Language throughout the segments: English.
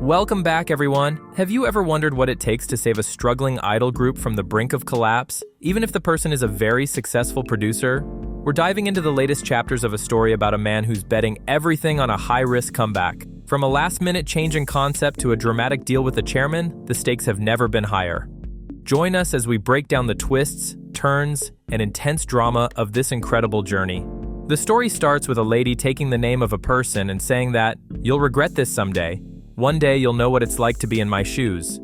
Welcome back, everyone. Have you ever wondered what it takes to save a struggling idol group from the brink of collapse, even if the person is a very successful producer? We're diving into the latest chapters of a story about a man who's betting everything on a high-risk comeback. From a last-minute change in concept to a dramatic deal with the chairman, the stakes have never been higher. Join us as we break down the twists, turns, and intense drama of this incredible journey. The story starts with a lady taking the name of a person and saying that, "You'll regret this someday. One day you'll know what it's like to be in my shoes."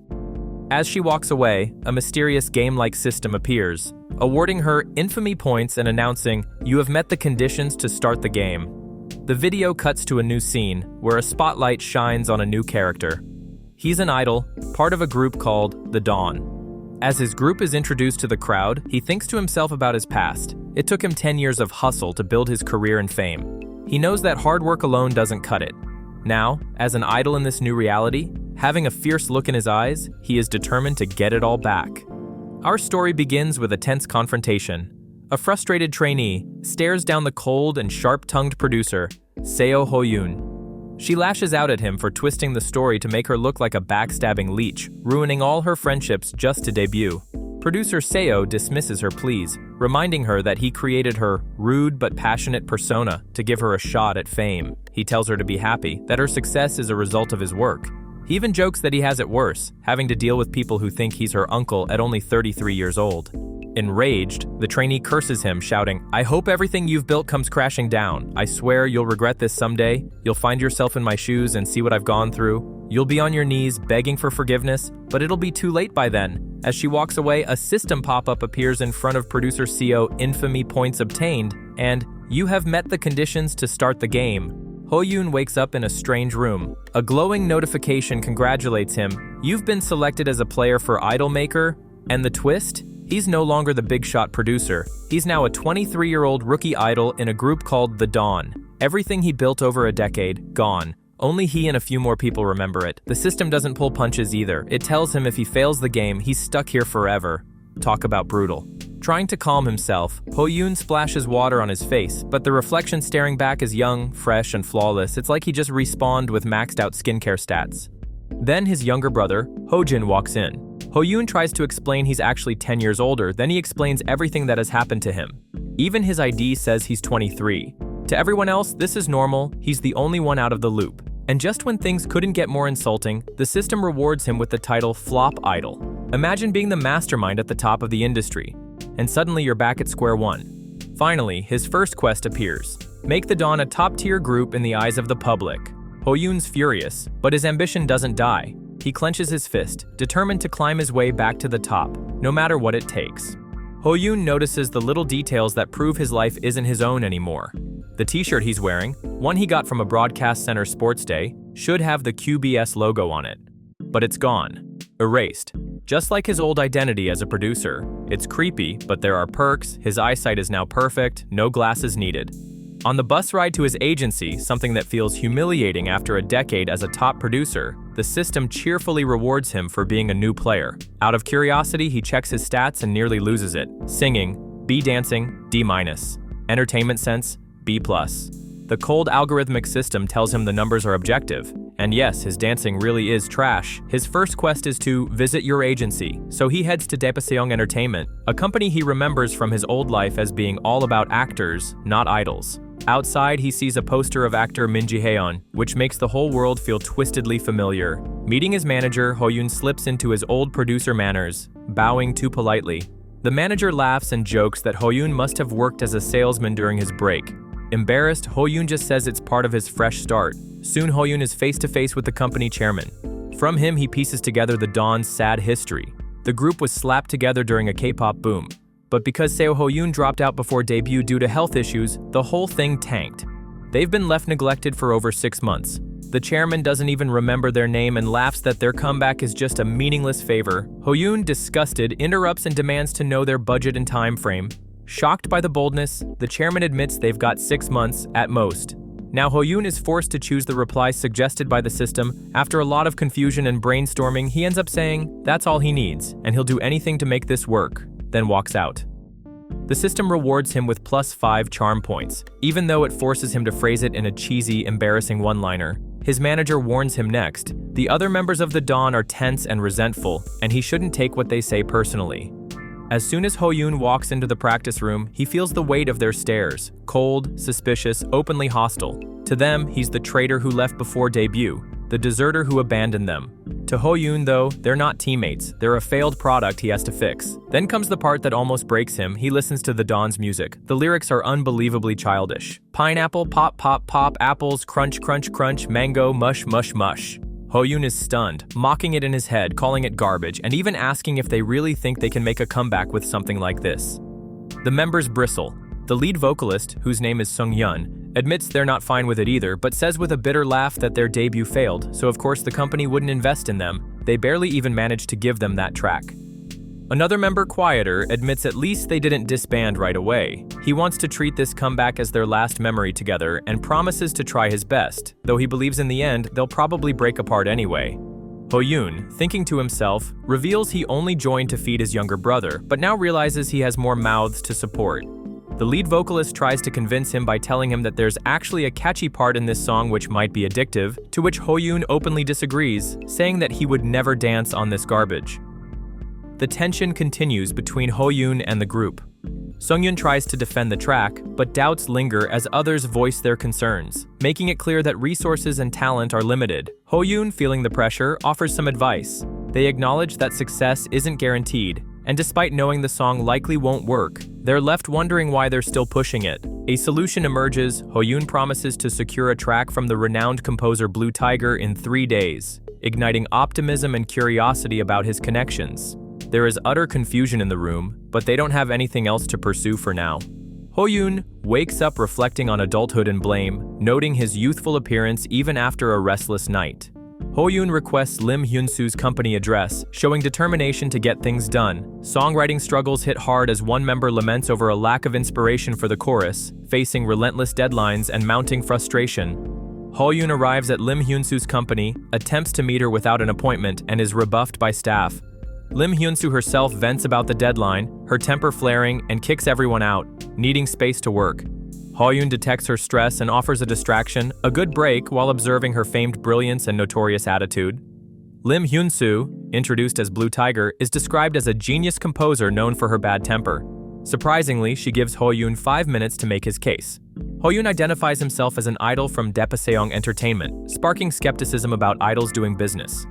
As she walks away, a mysterious game-like system appears, awarding her infamy points and announcing, "You have met the conditions to start the game." The video cuts to a new scene, where a spotlight shines on a new character. He's an idol, part of a group called The Dawn. As his group is introduced to the crowd, he thinks to himself about his past. It took him 10 years of hustle to build his career and fame. He knows that hard work alone doesn't cut it. Now, as an idol in this new reality, having a fierce look in his eyes, he is determined to get it all back. Our story begins with a tense confrontation. A frustrated trainee stares down the cold and sharp-tongued producer, Seo Ho-yoon. She lashes out at him for twisting the story to make her look like a backstabbing leech, ruining all her friendships just to debut. Producer Seo dismisses her pleas, reminding her that he created her rude but passionate persona to give her a shot at fame. He tells her to be happy, that her success is a result of his work. He even jokes that he has it worse, having to deal with people who think he's her uncle at only 33 years old. Enraged, the trainee curses him, shouting, "I hope everything you've built comes crashing down. I swear you'll regret this someday. You'll find yourself in my shoes and see what I've gone through. You'll be on your knees begging for forgiveness, but it'll be too late by then." As she walks away, a system pop-up appears in front of producer Seo, infamy points obtained, and "You have met the conditions to start the game." Ho-yoon wakes up in a strange room. A glowing notification congratulates him. "You've been selected as a player for Idol Maker." And the twist? He's no longer the big-shot producer. He's now a 23-year-old rookie idol in a group called The Dawn. Everything he built over a decade, gone. Only he and a few more people remember it. The system doesn't pull punches either. It tells him if he fails the game, he's stuck here forever. Talk about brutal. Trying to calm himself, Ho-yoon splashes water on his face, but the reflection staring back is young, fresh, and flawless. It's like he just respawned with maxed-out skincare stats. Then his younger brother, Ho-jin, walks in. Ho-yoon tries to explain he's actually 10 years older, then he explains everything that has happened to him. Even his ID says he's 23. To everyone else, this is normal. He's the only one out of the loop. And just when things couldn't get more insulting, the system rewards him with the title Flop Idol. Imagine being the mastermind at the top of the industry, and suddenly you're back at square one. Finally, his first quest appears. Make the Dawn a top-tier group in the eyes of the public. Ho-yoon's furious, but his ambition doesn't die. He clenches his fist, determined to climb his way back to the top, no matter what it takes. Ho-yoon notices the little details that prove his life isn't his own anymore. The t-shirt he's wearing, one he got from a Broadcast Center sports day, should have the QBS logo on it. But it's gone. Erased. Just like his old identity as a producer. It's creepy, but there are perks. His eyesight is now perfect, no glasses needed. On the bus ride to his agency, something that feels humiliating after a decade as a top producer, the system cheerfully rewards him for being a new player. Out of curiosity, he checks his stats and nearly loses it. Singing, B. Dancing, D-. Entertainment sense, B+. The cold algorithmic system tells him the numbers are objective. And yes, his dancing really is trash. His first quest is to visit your agency, so he heads to Daepaseong Entertainment, a company he remembers from his old life as being all about actors, not idols. Outside, he sees a poster of actor Min Ji-haeon, which makes the whole world feel twistedly familiar. Meeting his manager, Ho-yoon slips into his old producer manners, bowing too politely. The manager laughs and jokes that Ho-yoon must have worked as a salesman during his break. Embarrassed, Ho-yoon just says it's part of his fresh start. Soon Ho-yoon is face-to-face with the company chairman. From him, he pieces together the Dawn's sad history. The group was slapped together during a K-pop boom. But because Seo Ho-yoon dropped out before debut due to health issues, the whole thing tanked. They've been left neglected for over 6 months. The chairman doesn't even remember their name and laughs that their comeback is just a meaningless favor. Ho-yoon, disgusted, interrupts and demands to know their budget and time frame. Shocked by the boldness, the chairman admits they've got 6 months at most. Now Ho-yoon is forced to choose the reply suggested by the system. After a lot of confusion and brainstorming, he ends up saying that's all he needs, and he'll do anything to make this work, then walks out. The system rewards him with +5 charm points, even though it forces him to phrase it in a cheesy, embarrassing one-liner. His manager warns him next. The other members of the Dawn are tense and resentful, and he shouldn't take what they say personally. As soon as Ho-yoon walks into the practice room, he feels the weight of their stares. Cold, suspicious, openly hostile. To them, he's the traitor who left before debut, the deserter who abandoned them. To Ho-yoon, though, they're not teammates. They're a failed product he has to fix. Then comes the part that almost breaks him. He listens to the Dawn's music. The lyrics are unbelievably childish. Pineapple, pop, pop, pop, apples, crunch, crunch, crunch, mango, mush, mush, mush. Ho-yoon is stunned, mocking it in his head, calling it garbage, and even asking if they really think they can make a comeback with something like this. The members bristle. The lead vocalist, whose name is Sung-yeon, admits they're not fine with it either, but says with a bitter laugh that their debut failed, so of course the company wouldn't invest in them. They barely even managed to give them that track. Another member, Quieter, admits at least they didn't disband right away. He wants to treat this comeback as their last memory together and promises to try his best, though he believes in the end they'll probably break apart anyway. Ho-yoon, thinking to himself, reveals he only joined to feed his younger brother, but now realizes he has more mouths to support. The lead vocalist tries to convince him by telling him that there's actually a catchy part in this song which might be addictive, to which Ho-yoon openly disagrees, saying that he would never dance on this garbage. The tension continues between Ho-yoon and the group. Sung-yeon tries to defend the track, but doubts linger as others voice their concerns, making it clear that resources and talent are limited. Ho-yoon, feeling the pressure, offers some advice. They acknowledge that success isn't guaranteed, and despite knowing the song likely won't work, they're left wondering why they're still pushing it. A solution emerges. Ho-yoon promises to secure a track from the renowned composer Blue Tiger in 3 days, igniting optimism and curiosity about his connections. There is utter confusion in the room, but they don't have anything else to pursue for now. Ho-yoon wakes up reflecting on adulthood and blame, noting his youthful appearance even after a restless night. Ho-yoon requests Lim Hyun-soo's company address, showing determination to get things done. Songwriting struggles hit hard as one member laments over a lack of inspiration for the chorus, facing relentless deadlines and mounting frustration. Ho-yoon arrives at Lim Hyun-soo's company, attempts to meet her without an appointment, and is rebuffed by staff. Lim Hyun-soo herself vents about the deadline, her temper flaring, and kicks everyone out, needing space to work. Ho-yoon detects her stress and offers a distraction, a good break, while observing her famed brilliance and notorious attitude. Lim Hyun-soo, introduced as Blue Tiger, is described as a genius composer known for her bad temper. Surprisingly, she gives Ho-yoon 5 minutes to make his case. Ho-yoon identifies himself as an idol from Daepaseong Entertainment, sparking skepticism about idols doing business.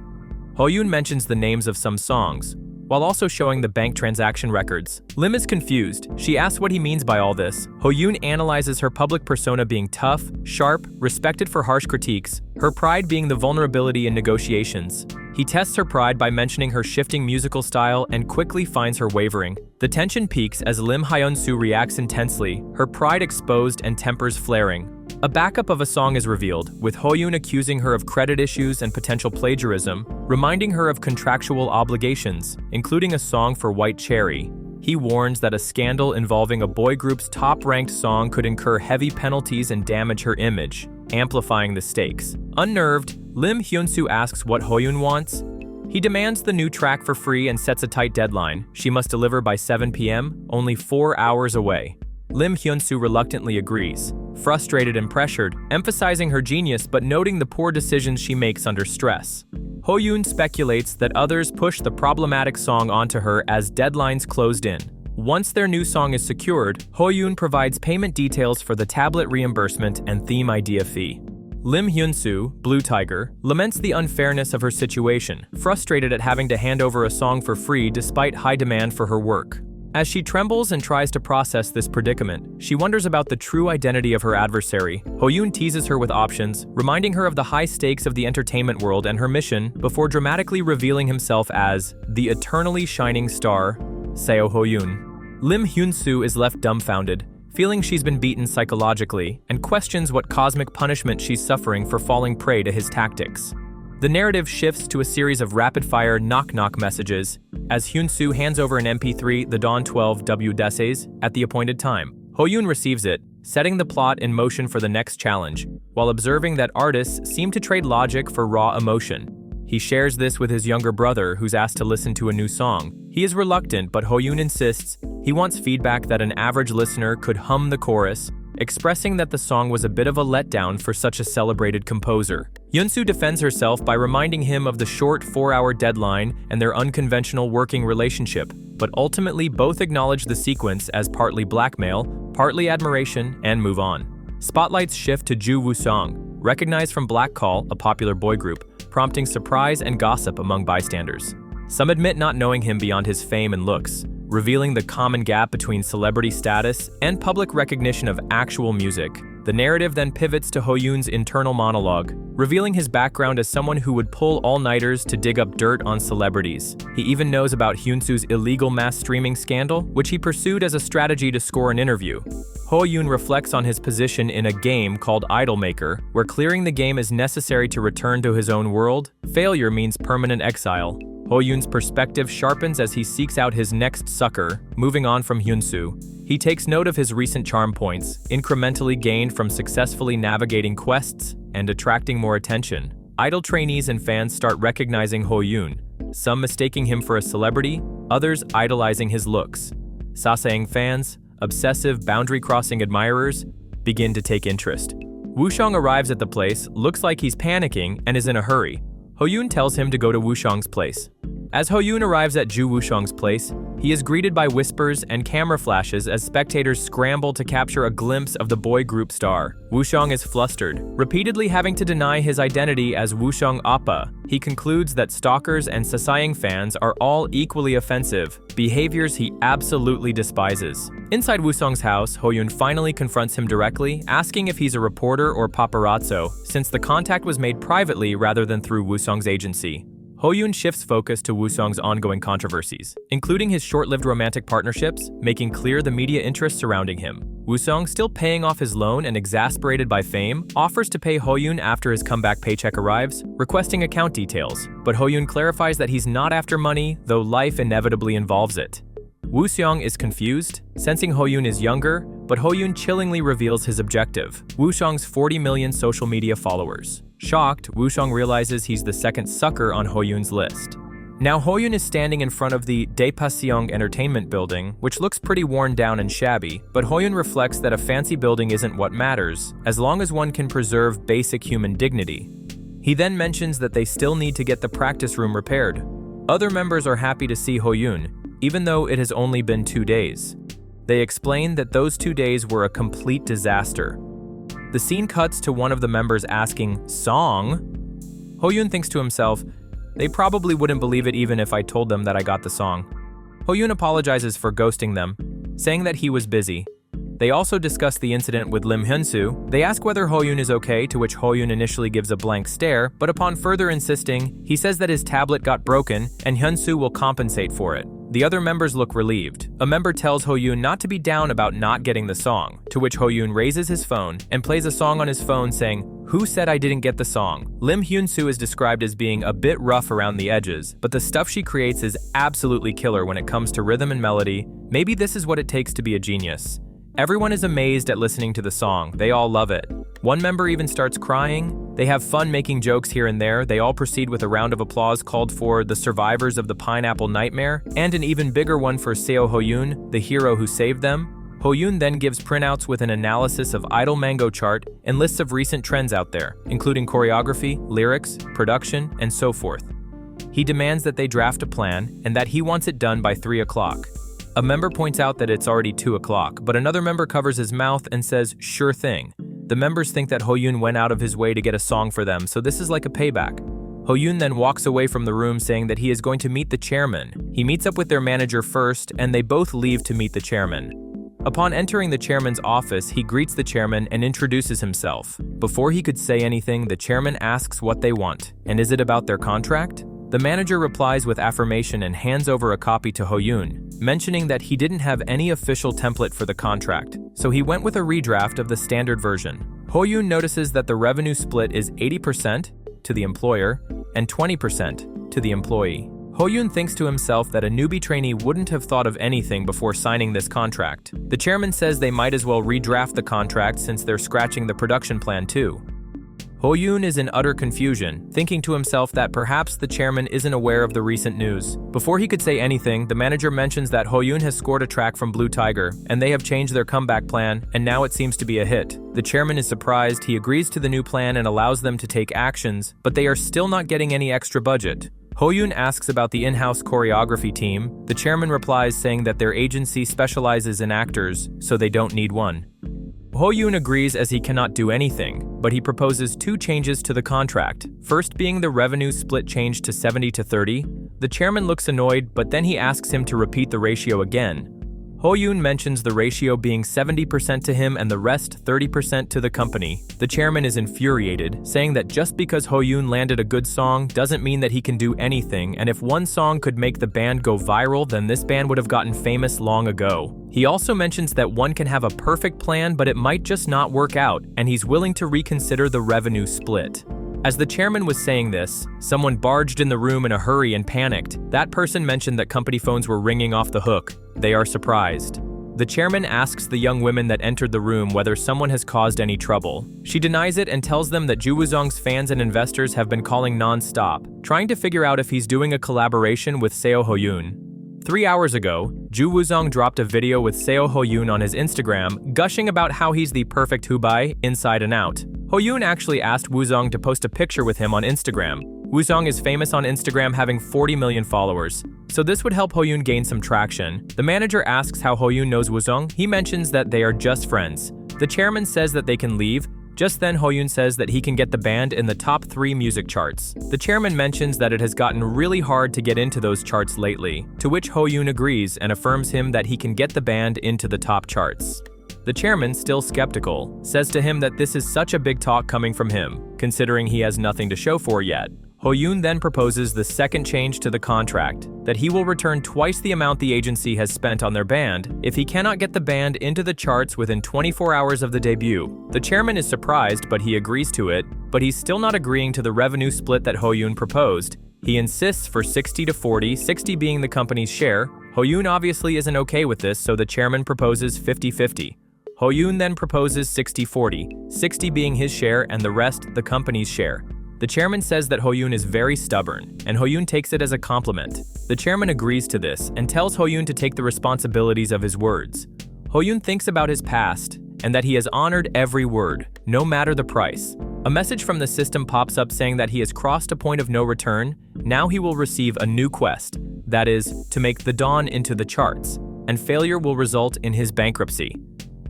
Ho-yoon mentions the names of some songs, while also showing the bank transaction records. Lim is confused. She asks what he means by all this. Ho-yoon analyzes her public persona being tough, sharp, respected for harsh critiques, her pride being the vulnerability in negotiations. He tests her pride by mentioning her shifting musical style and quickly finds her wavering. The tension peaks as Lim Hyun-soo reacts intensely, her pride exposed and tempers flaring. A backup of a song is revealed, with Ho-yoon accusing her of credit issues and potential plagiarism, reminding her of contractual obligations, including a song for White Cherry. He warns that a scandal involving a boy group's top-ranked song could incur heavy penalties and damage her image, amplifying the stakes. Unnerved, Lim Hyun-soo asks what Ho-yoon wants. He demands the new track for free and sets a tight deadline. She must deliver by 7 p.m., only 4 hours away. Lim Hyun-soo reluctantly agrees, frustrated and pressured, emphasizing her genius but noting the poor decisions she makes under stress. Ho-yoon speculates that others push the problematic song onto her as deadlines closed in. Once their new song is secured, Ho-yoon provides payment details for the tablet reimbursement and theme idea fee. Lim Hyun-soo, Blue Tiger, laments the unfairness of her situation, frustrated at having to hand over a song for free despite high demand for her work. As she trembles and tries to process this predicament, she wonders about the true identity of her adversary. Ho-yoon teases her with options, reminding her of the high stakes of the entertainment world and her mission, before dramatically revealing himself as the eternally shining star, Seo Ho-yoon. Lim Hyun-soo is left dumbfounded, feeling she's been beaten psychologically, and questions what cosmic punishment she's suffering for falling prey to his tactics. The narrative shifts to a series of rapid-fire knock-knock messages as Hyun-soo hands over an MP3, the Dawn 12W Desays, at the appointed time. Ho-yoon receives it, setting the plot in motion for the next challenge, while observing that artists seem to trade logic for raw emotion. He shares this with his younger brother, who's asked to listen to a new song. He is reluctant, but Ho-yoon insists he wants feedback that an average listener could hum the chorus, expressing that the song was a bit of a letdown for such a celebrated composer. Hyunsu defends herself by reminding him of the short 4-hour deadline and their unconventional working relationship, but ultimately both acknowledge the sequence as partly blackmail, partly admiration, and move on. Spotlights shift to Ju Woo-sung, recognized from Black Call, a popular boy group, prompting surprise and gossip among bystanders. Some admit not knowing him beyond his fame and looks, revealing the common gap between celebrity status and public recognition of actual music. The narrative then pivots to Hoyoon's internal monologue, revealing his background as someone who would pull all-nighters to dig up dirt on celebrities. He even knows about Hyunsu's illegal mass streaming scandal, which he pursued as a strategy to score an interview. Hoyoon reflects on his position in a game called Idolmaker, where clearing the game is necessary to return to his own world. Failure means permanent exile. Hoyoon's perspective sharpens as he seeks out his next sucker, moving on from Hyunsu. He takes note of his recent charm points, incrementally gained from successfully navigating quests and attracting more attention. Idol trainees and fans start recognizing Hoyoon, some mistaking him for a celebrity, others idolizing his looks. Sasaeng fans, obsessive boundary-crossing admirers, begin to take interest. Woo-shung arrives at the place, looks like he's panicking, and is in a hurry. Hoyoon tells him to go to Woo-shung's place. As Hoyoon arrives at Ju Woo-shung's place, he is greeted by whispers and camera flashes as spectators scramble to capture a glimpse of the boy group star. Woo-shung is flustered, repeatedly having to deny his identity as Woo-shung Appa. He concludes that stalkers and Sasaeng fans are all equally offensive, behaviors he absolutely despises. Inside Woo-shung's house, Hoyoon finally confronts him directly, asking if he's a reporter or paparazzo, since the contact was made privately rather than through Woo-shung's agency. Hoyoon shifts focus to Woo-shung's ongoing controversies, including his short-lived romantic partnerships, making clear the media interest surrounding him. Woo-shung, still paying off his loan and exasperated by fame, offers to pay Hoyoon after his comeback paycheck arrives, requesting account details. But Hoyoon clarifies that he's not after money, though life inevitably involves it. Woo-seong is confused, sensing Hoyoon is younger, but Hoyoon chillingly reveals his objective: Woo-shung's 40 million social media followers. Shocked, Woo-shung realizes he's the second sucker on Hoyoon's list. Now Hoyoon is standing in front of the Daepaseong entertainment building, which looks pretty worn down and shabby, but Hoyoon reflects that a fancy building isn't what matters, as long as one can preserve basic human dignity. He then mentions that they still need to get the practice room repaired. Other members are happy to see Hoyoon, even though it has only been 2 days. They explain that those 2 days were a complete disaster. The scene cuts to one of the members asking, "Song?" Hoyoon thinks to himself, they probably wouldn't believe it even if I told them that I got the song. Hoyoon apologizes for ghosting them, saying that he was busy. They also discuss the incident with Lim Hyunsu. They ask whether Hoyoon is okay, to which Hoyoon initially gives a blank stare, but upon further insisting, he says that his tablet got broken and Hyunsu will compensate for it. The other members look relieved. A member tells Hoyoon not to be down about not getting the song, to which Hoyoon raises his phone and plays a song on his phone saying, "Who said I didn't get the song?" Lim Hyunsu is described as being a bit rough around the edges, but the stuff she creates is absolutely killer when it comes to rhythm and melody. Maybe this is what it takes to be a genius. Everyone is amazed at listening to the song. They all love it. One member even starts crying. They have fun making jokes here and there. They all proceed with a round of applause called for the survivors of the Pineapple Nightmare, and an even bigger one for Seo Hoyoon, the hero who saved them. Hoyoon then gives printouts with an analysis of Idol Mango chart and lists of recent trends out there, including choreography, lyrics, production, and so forth. He demands that they draft a plan and that he wants it done by 3 o'clock. A member points out that it's already 2 o'clock, but another member covers his mouth and says, "Sure thing." The members think that Hoyoon went out of his way to get a song for them, so this is like a payback. Hoyoon then walks away from the room saying that he is going to meet the chairman. He meets up with their manager first, and they both leave to meet the chairman. Upon entering the chairman's office, he greets the chairman and introduces himself. Before he could say anything, the chairman asks what they want, and is it about their contract? The manager replies with affirmation and hands over a copy to Hoyoon, mentioning that he didn't have any official template for the contract, so he went with a redraft of the standard version. Hoyoon notices that the revenue split is 80% to the employer and 20% to the employee. Hoyoon thinks to himself that a newbie trainee wouldn't have thought of anything before signing this contract. The chairman says they might as well redraft the contract since they're scratching the production plan too. Ho-yoon is in utter confusion, thinking to himself that perhaps the chairman isn't aware of the recent news. Before he could say anything, the manager mentions that Ho-yoon has scored a track from Blue Tiger, and they have changed their comeback plan, and now it seems to be a hit. The chairman is surprised, he agrees to the new plan and allows them to take actions, but they are still not getting any extra budget. Ho-yoon asks about the in-house choreography team. The chairman replies saying that their agency specializes in actors, so they don't need one. Ho-yoon agrees as he cannot do anything, but he proposes 2 changes to the contract. First being the revenue split change to 70-30. The chairman looks annoyed, but then he asks him to repeat the ratio again. Ho-yoon mentions the ratio being 70% to him and the rest 30% to the company. The chairman is infuriated, saying that just because Ho-yoon landed a good song doesn't mean that he can do anything, and if one song could make the band go viral, then this band would have gotten famous long ago. He also mentions that one can have a perfect plan, but it might just not work out, and he's willing to reconsider the revenue split. As the chairman was saying this, someone barged in the room in a hurry and panicked. That person mentioned that company phones were ringing off the hook. They are surprised. The chairman asks the young women that entered the room whether someone has caused any trouble. She denies it and tells them that Ju Woo-sung's fans and investors have been calling non-stop, trying to figure out if he's doing a collaboration with Seo Ho-yoon. 3 hours ago, Ju Woo-sung dropped a video with Seo Ho-yoon on his Instagram, gushing about how he's the perfect hubei, inside and out. Ho-yoon actually asked Woo-sung to post a picture with him on Instagram. Woo-sung is famous on Instagram, having 40 million followers, so this would help Ho-yoon gain some traction. The manager asks how Ho-yoon knows Woo-sung. He mentions that they are just friends. The chairman says that they can leave. Just then, Ho-yoon says that he can get the band in the top 3 music charts. The chairman mentions that it has gotten really hard to get into those charts lately, to which Ho-yoon agrees and affirms him that he can get the band into the top charts. The chairman, still skeptical, says to him that this is such a big talk coming from him, considering he has nothing to show for yet. Ho-yoon then proposes the second change to the contract, that he will return twice the amount the agency has spent on their band if he cannot get the band into the charts within 24 hours of the debut. The chairman is surprised, but he agrees to it, but he's still not agreeing to the revenue split that Ho-yoon proposed. He insists for 60-40, 60 being the company's share. Ho-yoon obviously isn't okay with this, so the chairman proposes 50-50. Ho-yoon then proposes 60-40, 60 being his share and the rest the company's share. The chairman says that Ho-yoon is very stubborn, and Ho-yoon takes it as a compliment. The chairman agrees to this and tells Ho-yoon to take the responsibilities of his words. Ho-yoon thinks about his past and that he has honored every word, no matter the price. A message from the system pops up saying that he has crossed a point of no return. Now he will receive a new quest, that is, to make the Dawn into the charts, and failure will result in his bankruptcy.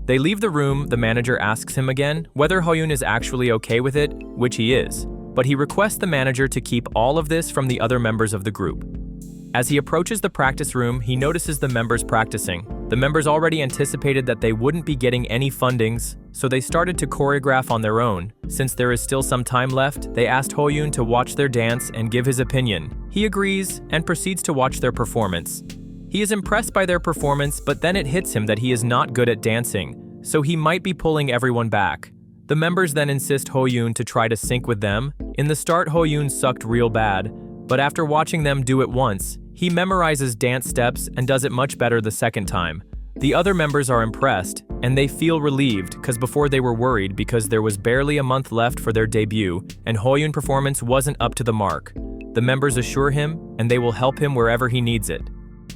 They leave the room. The manager asks him again whether Ho-yoon is actually okay with it, which he is, but he requests the manager to keep all of this from the other members of the group. As he approaches the practice room, he notices the members practicing. The members already anticipated that they wouldn't be getting any fundings, so they started to choreograph on their own. Since there is still some time left, they asked Ho-yoon to watch their dance and give his opinion. He agrees and proceeds to watch their performance. He is impressed by their performance, but then it hits him that he is not good at dancing, so he might be pulling everyone back. The members then insist Ho-yoon to try to sync with them. In the start, Ho-yoon sucked real bad, but after watching them do it once, he memorizes dance steps and does it much better the second time. The other members are impressed, and they feel relieved because before they were worried because there was barely a month left for their debut and Ho-yoon's performance wasn't up to the mark. The members assure him, and they will help him wherever he needs it.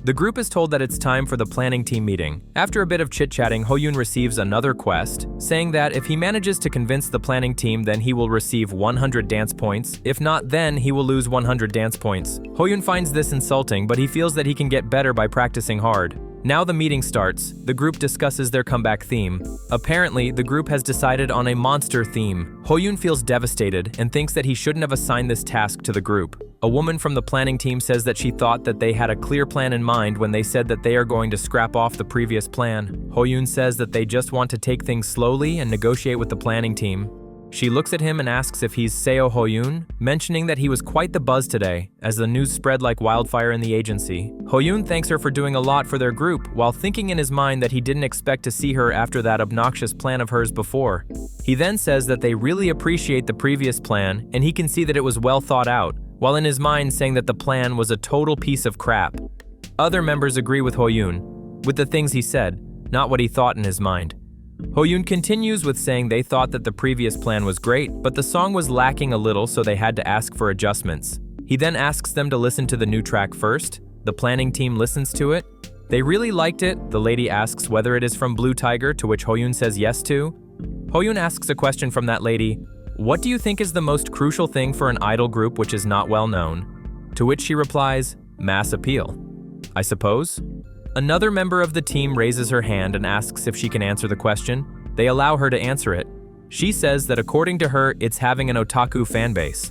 The group is told that it's time for the planning team meeting. After a bit of chit-chatting, Ho-yoon receives another quest, saying that if he manages to convince the planning team, then he will receive 100 dance points. If not, then he will lose 100 dance points. Ho-yoon finds this insulting, but he feels that he can get better by practicing hard. Now the meeting starts. The group discusses their comeback theme. Apparently, the group has decided on a monster theme. Ho-yoon feels devastated and thinks that he shouldn't have assigned this task to the group. A woman from the planning team says that she thought that they had a clear plan in mind when they said that they are going to scrap off the previous plan. Ho-yoon says that they just want to take things slowly and negotiate with the planning team. She looks at him and asks if he's Seo Ho-yoon, mentioning that he was quite the buzz today, as the news spread like wildfire in the agency. Ho-yoon thanks her for doing a lot for their group, while thinking in his mind that he didn't expect to see her after that obnoxious plan of hers before. He then says that they really appreciate the previous plan, and he can see that it was well thought out, while in his mind saying that the plan was a total piece of crap. Other members agree with Ho-yoon, with the things he said, not what he thought in his mind. Hoyoon continues with saying they thought that the previous plan was great, but the song was lacking a little, so they had to ask for adjustments. He then asks them to listen to the new track first. The planning team listens to it. They really liked it. The lady asks whether it is from Blue Tiger, to which Hoyoon says yes to. Hoyoon asks a question from that lady. What do you think is the most crucial thing for an idol group which is not well known? To which she replies, mass appeal. I suppose? Another member of the team raises her hand and asks if she can answer the question. They allow her to answer it. She says that according to her, it's having an otaku fanbase.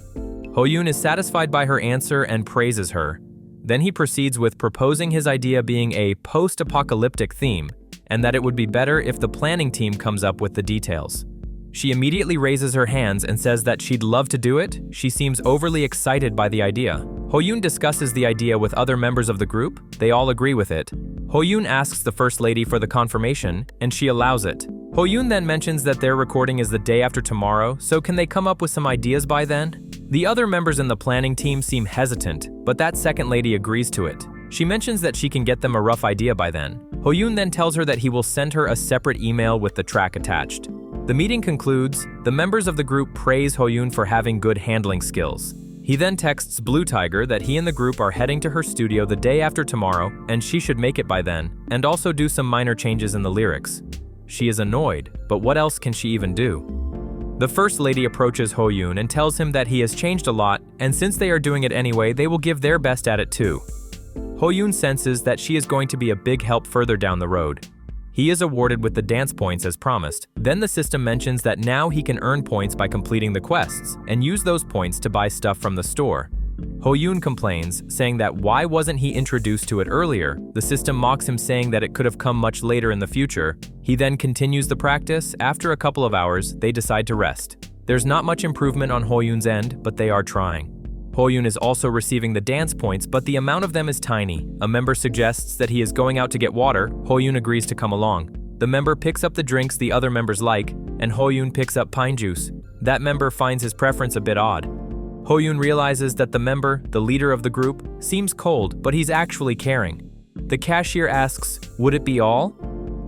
Hoyoon is satisfied by her answer and praises her. Then he proceeds with proposing his idea being a post-apocalyptic theme, and that it would be better if the planning team comes up with the details. She immediately raises her hands and says that she'd love to do it. She seems overly excited by the idea. Hoyoon discusses the idea with other members of the group. They all agree with it. Hoyoon asks the first lady for the confirmation, and she allows it. Hoyoon then mentions that their recording is the day after tomorrow, so can they come up with some ideas by then? The other members in the planning team seem hesitant, but that second lady agrees to it. She mentions that she can get them a rough idea by then. Hoyoon then tells her that he will send her a separate email with the track attached. The meeting concludes. The members of the group praise Hoyoon for having good handling skills. He then texts Blue Tiger that he and the group are heading to her studio the day after tomorrow, and she should make it by then, and also do some minor changes in the lyrics. She is annoyed, but what else can she even do? The first lady approaches Hoyoon and tells him that he has changed a lot, and since they are doing it anyway, they will give their best at it too. Hoyoon senses that she is going to be a big help further down the road. He is awarded with the dance points as promised. Then the system mentions that now he can earn points by completing the quests, and use those points to buy stuff from the store. Hoyoon complains, saying that why wasn't he introduced to it earlier? The system mocks him, saying that it could have come much later in the future. He then continues the practice. After a couple of hours, they decide to rest. There's not much improvement on Hoyoon's end, but they are trying. Hoyoon is also receiving the dance points, but the amount of them is tiny. A member suggests that he is going out to get water. Hoyoon agrees to come along. The member picks up the drinks the other members like, and Hoyoon picks up pine juice. That member finds his preference a bit odd. Hoyoon realizes that the member, the leader of the group, seems cold, but he's actually caring. The cashier asks, would it be all?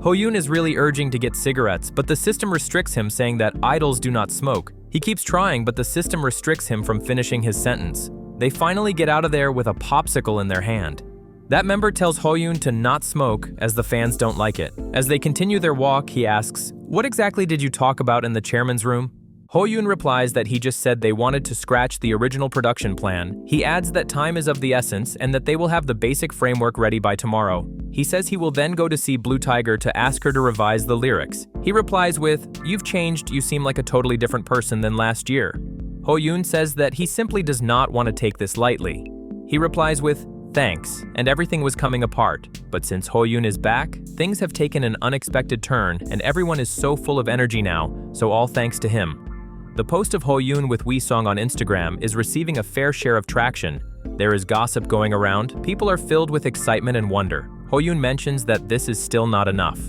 Hoyoon is really urging to get cigarettes, but the system restricts him, saying that idols do not smoke. He keeps trying, but the system restricts him from finishing his sentence. They finally get out of there with a popsicle in their hand. That member tells Hoyoon to not smoke, as the fans don't like it. As they continue their walk, he asks, what exactly did you talk about in the chairman's room? Hoyoon replies that he just said they wanted to scratch the original production plan. He adds that time is of the essence and that they will have the basic framework ready by tomorrow. He says he will then go to see Blue Tiger to ask her to revise the lyrics. He replies with, you've changed, you seem like a totally different person than last year. Hoyoon says that he simply does not want to take this lightly. He replies with, thanks, and everything was coming apart. But since Hoyoon is back, things have taken an unexpected turn and everyone is so full of energy now, so all thanks to him. The post of Hoyoon with WeSong on Instagram is receiving a fair share of traction. There is gossip going around. People are filled with excitement and wonder. Hoyoon mentions that this is still not enough.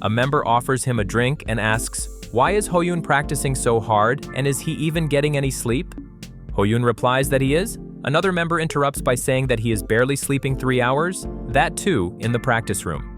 A member offers him a drink and asks, why is Hoyoon practicing so hard, and is he even getting any sleep? Hoyoon replies that he is. Another member interrupts by saying that he is barely sleeping 3 hours, that too in the practice room.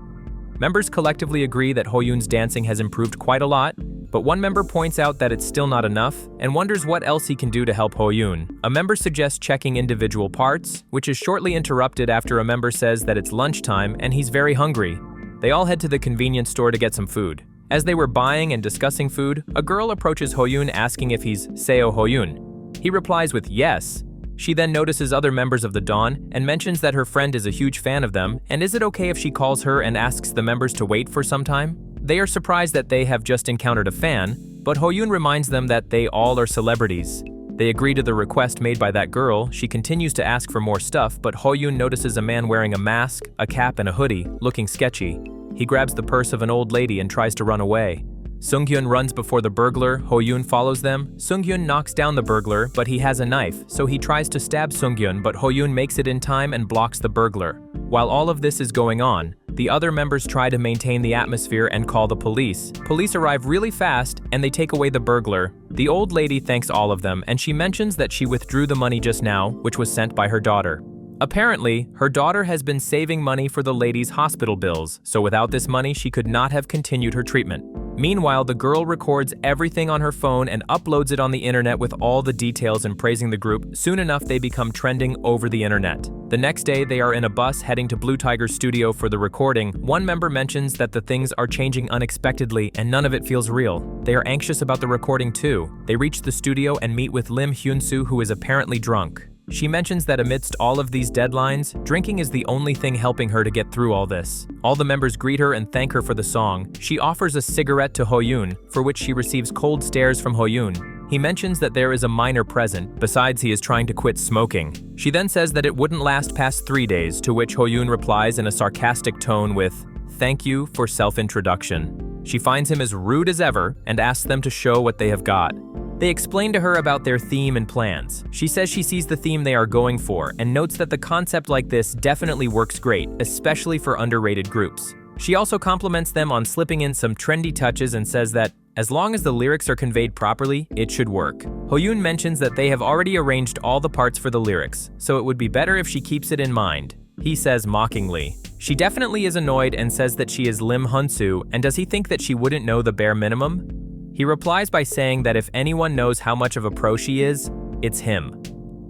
Members collectively agree that Hoyoon's dancing has improved quite a lot, but one member points out that it's still not enough and wonders what else he can do to help Hoyoon. A member suggests checking individual parts, which is shortly interrupted after a member says that it's lunchtime and he's very hungry. They all head to the convenience store to get some food. As they were buying and discussing food, a girl approaches Hoyoon asking if he's Seo Hoyoon. He replies with yes. She then notices other members of the Dawn and mentions that her friend is a huge fan of them, and is it okay if she calls her and asks the members to wait for some time? They are surprised that they have just encountered a fan, but Hoyoon reminds them that they all are celebrities. They agree to the request made by that girl. She continues to ask for more stuff, but Hoyoon notices a man wearing a mask, a cap, and a hoodie, looking sketchy. He grabs the purse of an old lady and tries to run away. Sunghyun runs before the burglar. Hoyoon follows them. Sunghyun knocks down the burglar, but he has a knife, so he tries to stab Sunghyun, but Hoyoon makes it in time and blocks the burglar. While all of this is going on, the other members try to maintain the atmosphere and call the police. Police arrive really fast, and they take away the burglar. The old lady thanks all of them, and she mentions that she withdrew the money just now, which was sent by her daughter. Apparently, her daughter has been saving money for the lady's hospital bills, so without this money, she could not have continued her treatment. Meanwhile, the girl records everything on her phone and uploads it on the internet with all the details and praising the group. Soon enough, they become trending over the internet. The next day, they are in a bus heading to Blue Tiger's studio for the recording. One member mentions that the things are changing unexpectedly and none of it feels real. They are anxious about the recording too. They reach the studio and meet with Lim Hyun-soo, who is apparently drunk. She mentions that amidst all of these deadlines, drinking is the only thing helping her to get through all this. All the members greet her and thank her for the song. She offers a cigarette to Hoyoon, for which she receives cold stares from Hoyoon. He mentions that there is a minor present, besides he is trying to quit smoking. She then says that it wouldn't last past 3 days, to which Hoyoon replies in a sarcastic tone with, "Thank you for self-introduction." She finds him as rude as ever and asks them to show what they have got. They explain to her about their theme and plans. She says she sees the theme they are going for and notes that the concept like this definitely works great, especially for underrated groups. She also compliments them on slipping in some trendy touches and says that as long as the lyrics are conveyed properly, it should work. Hoyoon mentions that they have already arranged all the parts for the lyrics, so it would be better if she keeps it in mind. He says mockingly. She definitely is annoyed and says that she is Lim Hyun-soo, and does he think that she wouldn't know the bare minimum? He replies by saying that if anyone knows how much of a pro she is, it's him.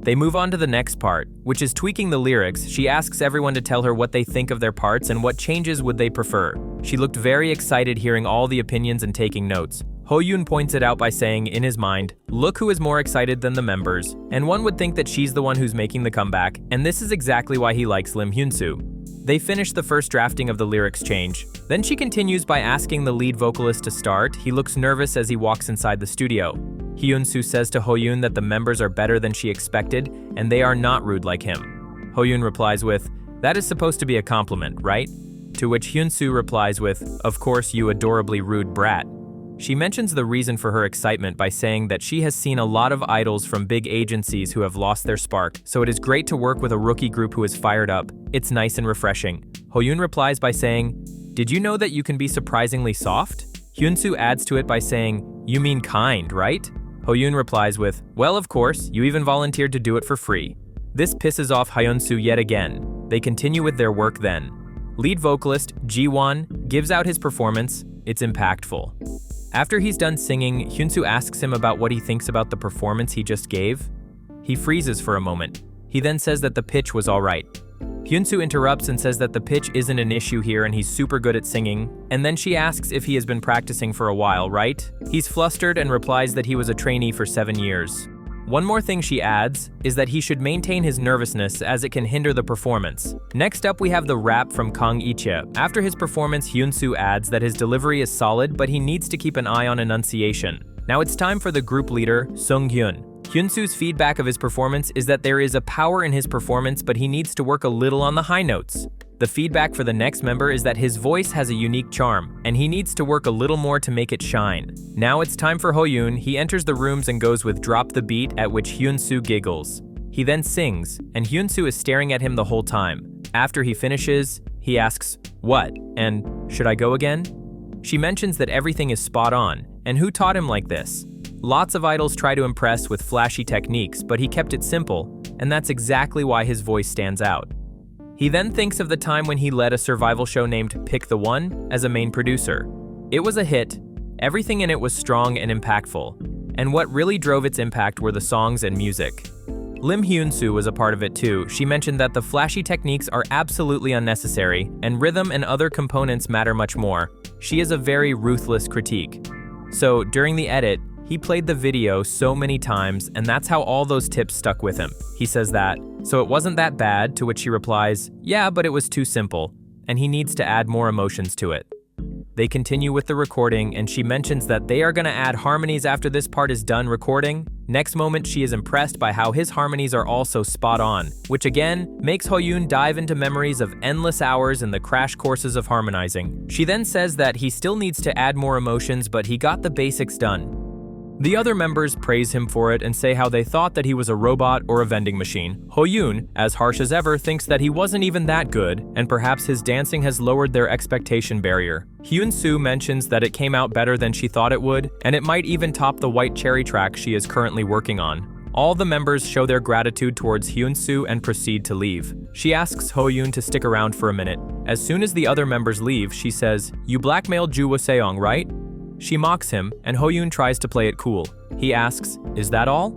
They move on to the next part, which is tweaking the lyrics. She asks everyone to tell her what they think of their parts and what changes would they prefer. She looked very excited hearing all the opinions and taking notes. Hoyoon points it out by saying, in his mind, look who is more excited than the members, and one would think that she's the one who's making the comeback, and this is exactly why he likes Lim Hyun-soo. They finish the first drafting of the lyrics change. Then she continues by asking the lead vocalist to start. He looks nervous as he walks inside the studio. Hyun-soo says to Hoyoon that the members are better than she expected, and they are not rude like him. Hoyoon replies with, "That is supposed to be a compliment, right?" To which Hyun-soo replies with, "Of course, you adorably rude brat." She mentions the reason for her excitement by saying that she has seen a lot of idols from big agencies who have lost their spark, so it is great to work with a rookie group who is fired up. It's nice and refreshing. Hoyoon replies by saying, "Did you know that you can be surprisingly soft?" Hyun-soo adds to it by saying, "You mean kind, right?" Hoyoon replies with, "Well, of course, you even volunteered to do it for free." This pisses off Hyun-soo yet again. They continue with their work then. Lead vocalist, Ji-won, gives out his performance. It's impactful. After he's done singing, Hyun-soo asks him about what he thinks about the performance he just gave. He freezes for a moment. He then says that the pitch was alright. Hyun-soo interrupts and says that the pitch isn't an issue here and he's super good at singing, and then she asks if he has been practicing for a while, right? He's flustered and replies that he was a trainee for 7 years. One more thing she adds is that he should maintain his nervousness as it can hinder the performance. Next up, we have the rap from Kang Iche. After his performance, Hyun-soo adds that his delivery is solid, but he needs to keep an eye on enunciation. Now it's time for the group leader, Sung-hyun. Hyun-soo's feedback of his performance is that there is a power in his performance, but he needs to work a little on the high notes. The feedback for the next member is that his voice has a unique charm, and he needs to work a little more to make it shine. Now it's time for Hoyoon. He enters the rooms and goes with "Drop the Beat," at which Hyun-soo giggles. He then sings, and Hyun-soo is staring at him the whole time. After he finishes, he asks, "What?" and "Should I go again?" She mentions that everything is spot on, and who taught him like this? Lots of idols try to impress with flashy techniques, but he kept it simple, and that's exactly why his voice stands out. He then thinks of the time when he led a survival show named Pick the One as a main producer. It was a hit, everything in it was strong and impactful, and what really drove its impact were the songs and music. Lim Hyun-soo was a part of it too. She mentioned that the flashy techniques are absolutely unnecessary, and rhythm and other components matter much more. She is a very ruthless critique. So, during the edit, he played the video so many times, and that's how all those tips stuck with him. He says that, "So it wasn't that bad," to which she replies, "Yeah, but it was too simple," and he needs to add more emotions to it. They continue with the recording, and she mentions that they are going to add harmonies after this part is done recording. Next moment, she is impressed by how his harmonies are also spot on, which again makes Hoyoon dive into memories of endless hours in the crash courses of harmonizing. She then says that he still needs to add more emotions, but he got the basics done. The other members praise him for it and say how they thought that he was a robot or a vending machine. Hoyoon, as harsh as ever, thinks that he wasn't even that good, and perhaps his dancing has lowered their expectation barrier. Hyun-soo mentions that it came out better than she thought it would, and it might even top the White Cherry track she is currently working on. All the members show their gratitude towards Hyun-soo and proceed to leave. She asks Hoyoon to stick around for a minute. As soon as the other members leave, she says, "You blackmailed Ju Waseong, right?" She mocks him, and Hoyoon tries to play it cool. He asks, "Is that all?"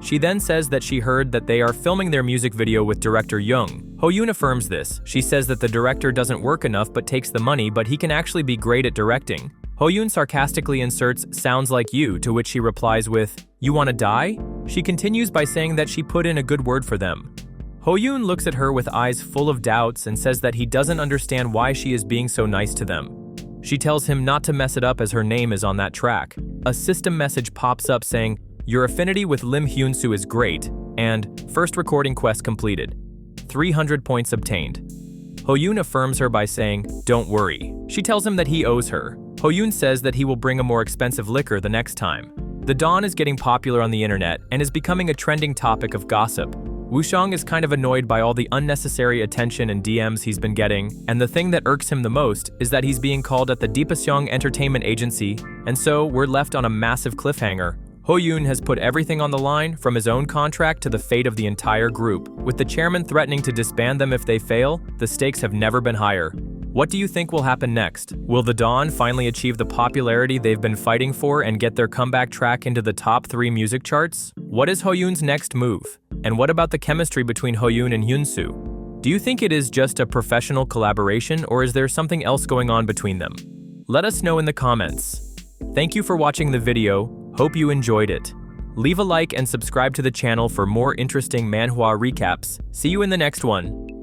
She then says that she heard that they are filming their music video with director Young. Hoyoon affirms this. She says that the director doesn't work enough but takes the money, but he can actually be great at directing. Hoyoon sarcastically inserts, "Sounds like you," to which she replies with, "You wanna die?" She continues by saying that she put in a good word for them. Hoyoon looks at her with eyes full of doubts and says that he doesn't understand why she is being so nice to them. She tells him not to mess it up as her name is on that track. A system message pops up saying, "Your affinity with Lim Hyun-soo is great," and "First recording quest completed. 300 points obtained." Hoyoon affirms her by saying, "Don't worry." She tells him that he owes her. Hoyoon says that he will bring a more expensive liquor the next time. The Dawn is getting popular on the internet and is becoming a trending topic of gossip. Wooshong is kind of annoyed by all the unnecessary attention and DMs he's been getting, and the thing that irks him the most is that he's being called at the Deepaseong Entertainment Agency, and so we're left on a massive cliffhanger. Hoyoon has put everything on the line, from his own contract to the fate of the entire group. With the chairman threatening to disband them if they fail, the stakes have never been higher. What do you think will happen next? Will the Dawn finally achieve the popularity they've been fighting for and get their comeback track into the top 3 music charts? What is Hoyoon's next move? And what about the chemistry between Hoyoon and Hyun-soo? Do you think it is just a professional collaboration, or is there something else going on between them? Let us know in the comments. Thank you for watching the video. Hope you enjoyed it. Leave a like and subscribe to the channel for more interesting manhwa recaps. See you in the next one.